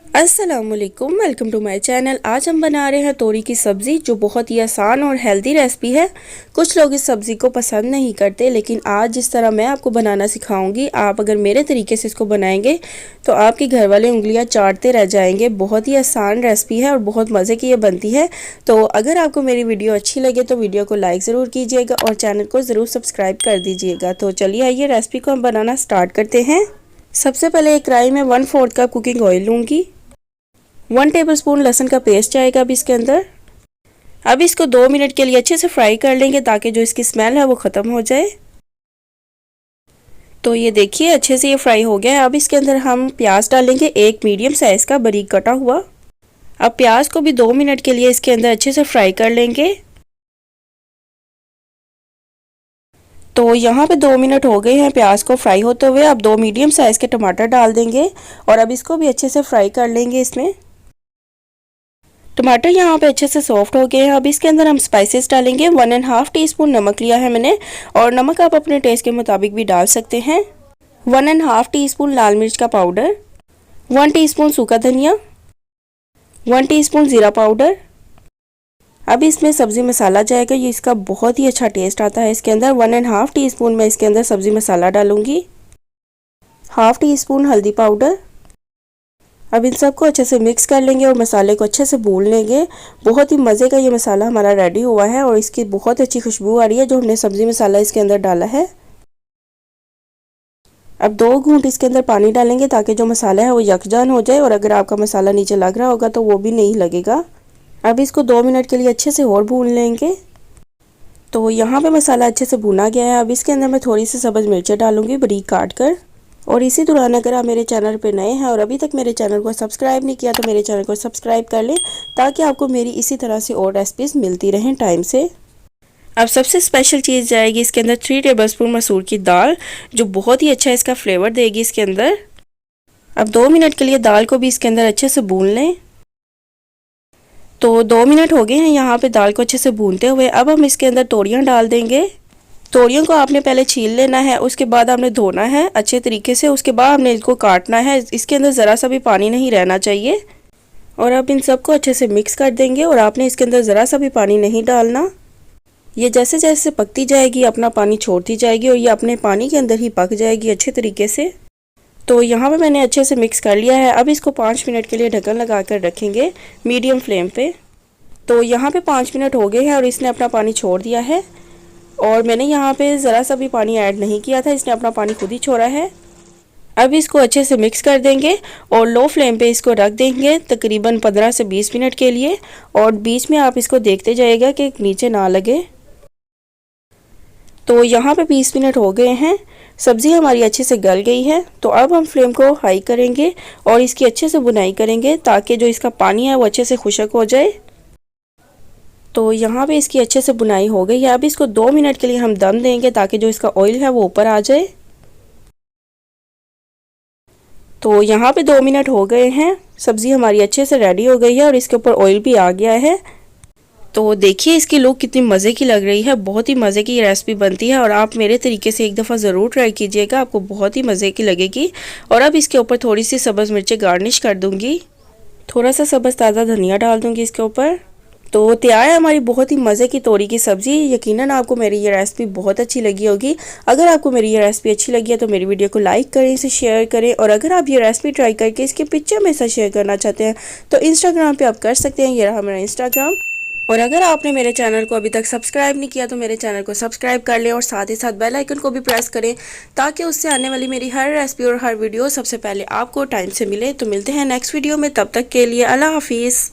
अस्सलामुअलैकुम, welcome to my channel. आज हम बना रहे हैं तोरी की सब्ज़ी, जो बहुत ही आसान और हेल्दी रेसिपी है। कुछ लोग इस सब्ज़ी को पसंद नहीं करते, लेकिन आज जिस तरह मैं आपको बनाना सिखाऊंगी, आप अगर मेरे तरीके से इसको बनाएंगे तो आपके घर वाले उंगलियां चाटते रह जाएंगे। बहुत ही आसान रेसिपी है और बहुत मज़े की ये बनती है। तो अगर आपको मेरी वीडियो अच्छी लगे तो वीडियो को लाइक ज़रूर कीजिएगा और चैनल को ज़रूर सब्सक्राइब कर दीजिएगा। तो चलिए आइए रेसिपी को हम बनाना स्टार्ट करते हैं। सबसे पहले एक कढ़ाई में 1/4 कप कुकिंग ऑयल लूँगी। 1 टेबलस्पून लहसुन का पेस्ट जाएगा अब इसके अंदर। अब इसको 2 मिनट के लिए अच्छे से फ्राई कर लेंगे ताकि जो इसकी स्मेल है वो ख़त्म हो जाए। तो ये देखिए अच्छे से ये फ्राई हो गया है। अब इसके अंदर हम प्याज डालेंगे, एक मीडियम साइज़ का बारीक कटा हुआ। अब प्याज को भी 2 मिनट के लिए इसके अंदर अच्छे से फ्राई कर लेंगे। तो यहाँ पे 2 मिनट हो गए हैं प्याज को फ्राई होते हुए। अब 2 मीडियम साइज़ के टमाटर डाल देंगे और अब इसको भी अच्छे से फ्राई कर लेंगे। इसमें टमाटर यहाँ पे अच्छे से सॉफ्ट हो गए हैं। अब इसके अंदर हम स्पाइसेस डालेंगे। 1.5 टीस्पून नमक लिया है मैंने, और नमक आप अपने टेस्ट के मुताबिक भी डाल सकते हैं। 1.5 टीस्पून लाल मिर्च का पाउडर, 1 टीस्पून सूखा धनिया, 1 टीस्पून ज़ीरा पाउडर। अब इसमें सब्ज़ी मसाला जाएगा, ये इसका बहुत ही अच्छा टेस्ट आता है इसके अंदर। 1.5 टीस्पून मैं इसके अंदर सब्ज़ी मसाला डालूंगी, ½ टीस्पून हल्दी पाउडर। अब इन सबको अच्छे से मिक्स कर लेंगे और मसाले को अच्छे से भून लेंगे। बहुत ही मज़े का ये मसाला हमारा रेडी हुआ है और इसकी बहुत अच्छी खुशबू आ रही है जो हमने सब्ज़ी मसाला इसके अंदर डाला है। अब 2 घूंट इसके अंदर पानी डालेंगे ताकि जो मसाला है वो यकजान हो जाए, और अगर आपका मसाला नीचे लग रहा होगा तो वो भी नहीं लगेगा। अब इसको 2 मिनट के लिए अच्छे से और भून लेंगे। तो यहाँ पे मसाला अच्छे से भुना गया है। अब इसके अंदर मैं थोड़ी सी सब्ज़ मिर्चें डालूँगी बारीक काट कर। और इसी दौरान अगर आप मेरे चैनल पे नए हैं और अभी तक मेरे चैनल को सब्सक्राइब नहीं किया तो मेरे चैनल को सब्सक्राइब कर लें, ताकि आपको मेरी इसी तरह से और रेसिपीज़ मिलती रहें टाइम से। अब सबसे स्पेशल चीज़ जाएगी इसके अंदर 3 टेबलस्पून मसूर की दाल, जो बहुत ही अच्छा इसका फ्लेवर देगी इसके अंदर। अब 2 मिनट के लिए दाल को भी इसके अंदर अच्छे से भून लें। तो 2 मिनट हो गए हैं यहाँ पे दाल को अच्छे से भूनते हुए। अब हम इसके अंदर तोरियाँ डाल देंगे। तोरियों को आपने पहले छील लेना है, उसके बाद आपने धोना है अच्छे तरीके से, उसके बाद आपने इसको काटना है। इसके अंदर ज़रा सा भी पानी नहीं रहना चाहिए। और अब इन सबको अच्छे से मिक्स कर देंगे और आपने इसके अंदर ज़रा सा भी पानी नहीं डालना। ये जैसे जैसे पकती जाएगी अपना पानी छोड़ती जाएगी और ये अपने पानी के अंदर ही पक जाएगी अच्छे तरीके से। तो यहाँ पे मैंने अच्छे से मिक्स कर लिया है। अब इसको 5 मिनट के लिए ढक्कन लगा कर रखेंगे मीडियम फ्लेम पे। तो यहाँ पे 5 मिनट हो गए हैं और इसने अपना पानी छोड़ दिया है, और मैंने यहाँ पे ज़रा सा भी पानी ऐड नहीं किया था, इसने अपना पानी खुद ही छोड़ा है। अब इसको अच्छे से मिक्स कर देंगे और लो फ्लेम पे इसको रख देंगे तकरीबन 15 से 20 मिनट के लिए। और बीच में आप इसको देखते जाइएगा कि नीचे ना लगे। तो यहाँ पे 20 मिनट हो गए हैं, सब्ज़ी हमारी अच्छे से गल गई है। तो अब हम फ्लेम को हाई करेंगे और इसकी अच्छे से बुनाई करेंगे ताकि जो इसका पानी है वो अच्छे से खुश्क हो जाए। तो यहाँ पे इसकी अच्छे से बुनाई हो गई है। अब इसको 2 मिनट के लिए हम दम देंगे ताकि जो इसका ऑयल है वो ऊपर आ जाए। तो यहाँ पे 2 मिनट हो गए हैं, सब्ज़ी हमारी अच्छे से रेडी हो गई है और इसके ऊपर ऑयल भी आ गया है। तो देखिए इसकी लुक कितनी मज़े की लग रही है। बहुत ही मज़े की रेसिपी बनती है और आप मेरे तरीके से एक दफ़ा ज़रूर ट्राई कीजिएगा, आपको बहुत ही मज़े की लगेगी। और अब इसके ऊपर थोड़ी सी सब्ज़ मिर्चें गार्निश कर दूँगी, थोड़ा सा सब्ज़ ताज़ा धनिया डाल दूँगी इसके ऊपर। तो तैयार है हमारी बहुत ही मज़े की तोरी की सब्ज़ी। यकीनन आपको मेरी ये रेसिपी बहुत अच्छी लगी होगी। अगर आपको मेरी ये रेसिपी अच्छी लगी है तो मेरी वीडियो को लाइक करें, इसे शेयर करें, और अगर आप ये रेसिपी ट्राई करके इसके पिक्चर मेरे साथ शेयर करना चाहते हैं तो इंस्टाग्राम पे आप कर सकते हैं। ये रहा मेरा इंस्टाग्राम। और अगर आपने मेरे चैनल को अभी तक सब्सक्राइब नहीं किया तो मेरे चैनल को सब्सक्राइब कर लें और साथ ही साथ बेल आइकन को भी प्रेस करें, ताकि उससे आने वाली मेरी हर रेसिपी और हर वीडियो सबसे पहले आपको टाइम से मिले। तो मिलते हैं नेक्स्ट वीडियो में, तब तक के लिए अल्लाह हाफिज़।